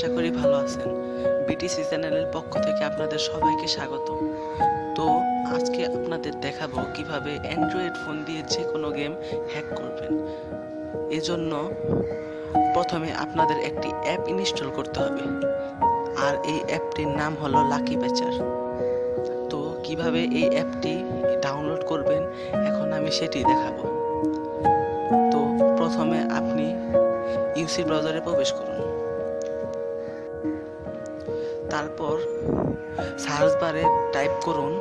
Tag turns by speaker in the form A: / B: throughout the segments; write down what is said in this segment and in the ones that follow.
A: আশা করি ভালো আছেন। বিটিসি চ্যানেলের পক্ষ থেকে আপনাদের সবাইকে স্বাগত। তো আজকে আপনাদের দেখাবো কিভাবে অ্যান্ড্রয়েড ফোন দিয়ে যে কোনো গেম হ্যাক করবেন। এজন্য প্রথমে আপনাদের একটি অ্যাপ ইনস্টল করতে হবে, আর এই অ্যাপটির নাম হলো লাকি প্যাচার। তো কিভাবে এই অ্যাপটি ডাউনলোড করবেন এখন আমি সেটি দেখাবো। তো প্রথমে আপনি ইউসি ব্রাউজারে প্রবেশ করুন। তারপর সার্চ বারে টাইপ করুন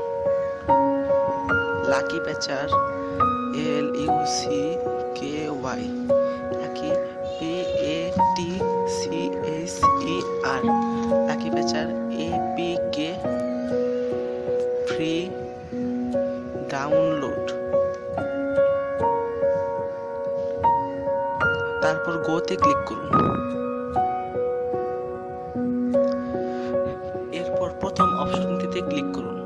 A: lucky patcher, LUCKY, lucky PATCHER, lucky patcher APK free download. তারপর গোতে ক্লিক করুন। এরপর প্রথম অপশনটিতে ক্লিক করুন।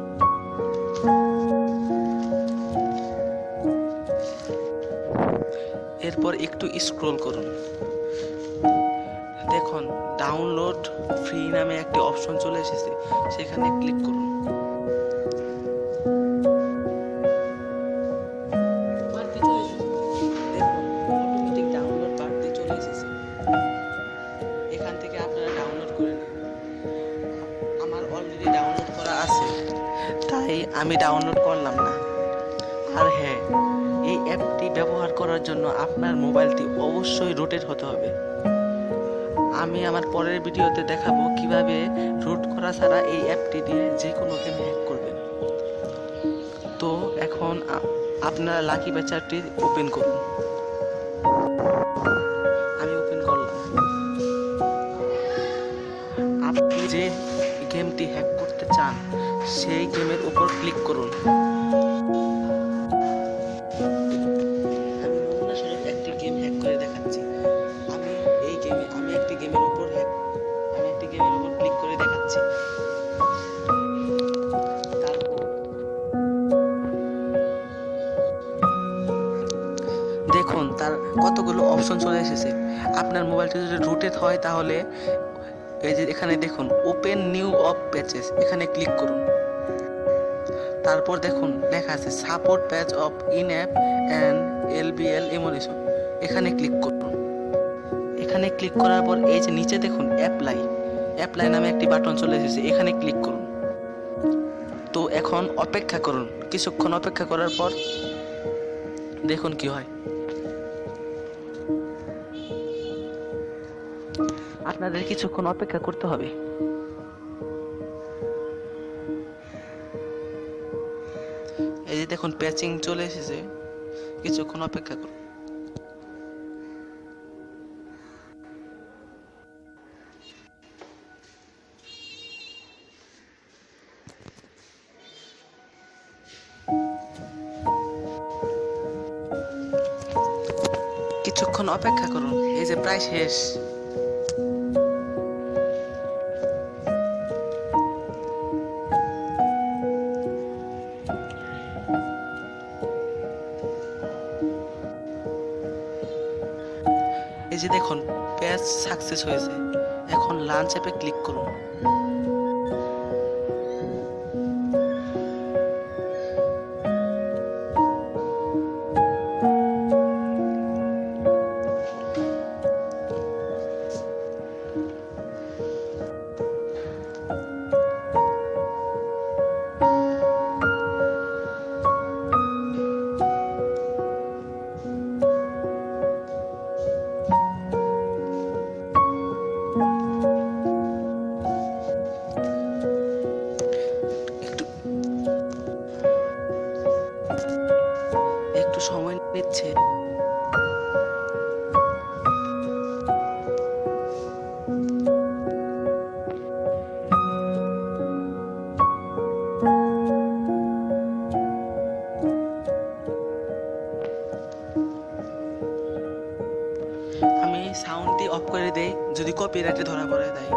A: এরপর একটু স্ক্রল করুন, দেখুন ডাউনলোড ফ্রি নামে একটি অপশন চলে এসেছে, সেখানে ক্লিক করুন। দেখুন অটোমেটিক ডাউনলোড বাড়তে চলে এসেছে। এখান থেকে আপনারা ডাউনলোড করে নিন। আমার অলরেডি ডাউনলোড করা আছে, তাই আমি ডাউনলোড করলাম না। আর হ্যাঁ, এই অ্যাপটি ব্যবহার করার জন্য আপনার মোবাইলটি অবশ্যই রুটেড হতে হবে। আমি আমার পরের ভিডিওতে দেখাবো কিভাবে রুট করা ছাড়া এই অ্যাপটি দিয়ে যে কোনো গেম হ্যাক করবেন। তো এখন আপনারা লাকি প্যাচারটি ওপেন করুন। আমি ওপেন করলাম। আপনি যে গেমটি হ্যাক করতে চান সেই গেমের উপর ক্লিক করুন। আমি নমুনা স্বরূপ একটি গেম হ্যাক করে দেখাচ্ছি। আমি একটি গেমের উপর ক্লিক করে দেখাচ্ছি। তারপর দেখুন তার কতগুলো অপশন চলে এসেছে। আপনার মোবাইলটি যদি রুটেড হয় তাহলে এই যে এখানে দেখুন ওপেন নিউ অফ প্যাচেস, এখানে ক্লিক করুন। তারপর দেখুন লেখা আছে support patch of in app and LBL emulation, এখানে ক্লিক করুন। এখানে ক্লিক করার পর এই যে নিচে দেখুন অ্যাপ্লাই নামে একটি বাটন চলে এসেছে, এখানে ক্লিক করুন। তো এখন অপেক্ষা করুন, কিছুক্ষণ অপেক্ষা করার পর দেখুন কি হয়। আপনাদের কিছুক্ষণ অপেক্ষা করতে হবে। এই যে দেখুন প্যাচিং চলে এসেছে, কিছুক্ষণ অপেক্ষা করুন। কিছুক্ষণ অপেক্ষা করুন, এই যে প্রায় শেষ। এই যে দেখুন প্যাচ সাকসেস হয়েছে। এখন লাঞ্চ অ্যাপে ক্লিক করুন। একটু সময় নিচ্ছে। আমি সাউন্ডটি অফ করে দেই, যদি কপিরাইটে ধরা পড়ে দেয়।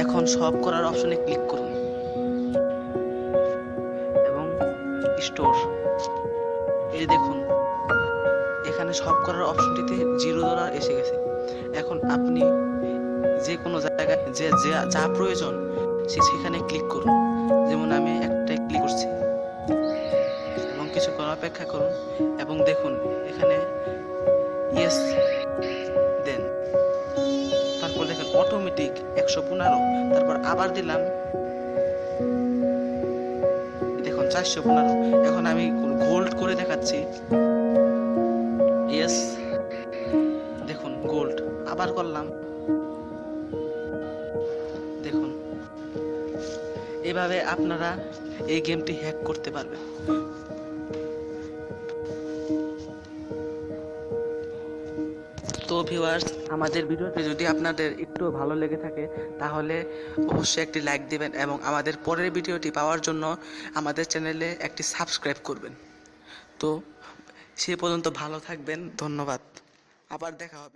A: এখন সব করার অপশনে ক্লিক করুন এবং স্টোর। এই দেখুন এখানে সব করার অপশনটিতে $0 এসে গেছে। এখন আপনি যে কোনো জায়গায় যে যা প্রয়োজন সেখানে ক্লিক করুন। যেমন আমি একটাই ক্লিক করছি এবং কিছুক্ষণ অপেক্ষা করুন এবং দেখুন এখানে ইয়েস দেন, তারপর দেখেন অটোমেটিক 115, তারপর আবার দিলাম দেখুন 415। এখন আমি গোল্ড করে দেখাচ্ছি, ইয়েস দেখুন গোল্ড, আবার করলাম দেখুন। এভাবে আপনারা এই গেমটি হ্যাক করতে পারবেন। তো ভিউয়ার্স, আমাদের ভিডিওটি যদি আপনাদের একটু ভালো লেগে থাকে তাহলে অবশ্যই একটি লাইক দিবেন এবং আমাদের পরের ভিডিওটি পাওয়ার জন্য আমাদের চ্যানেলে একটি সাবস্ক্রাইব করবেন। তো সে পর্যন্ত ভালো থাকবেন, ধন্যবাদ, আবার দেখা হবে।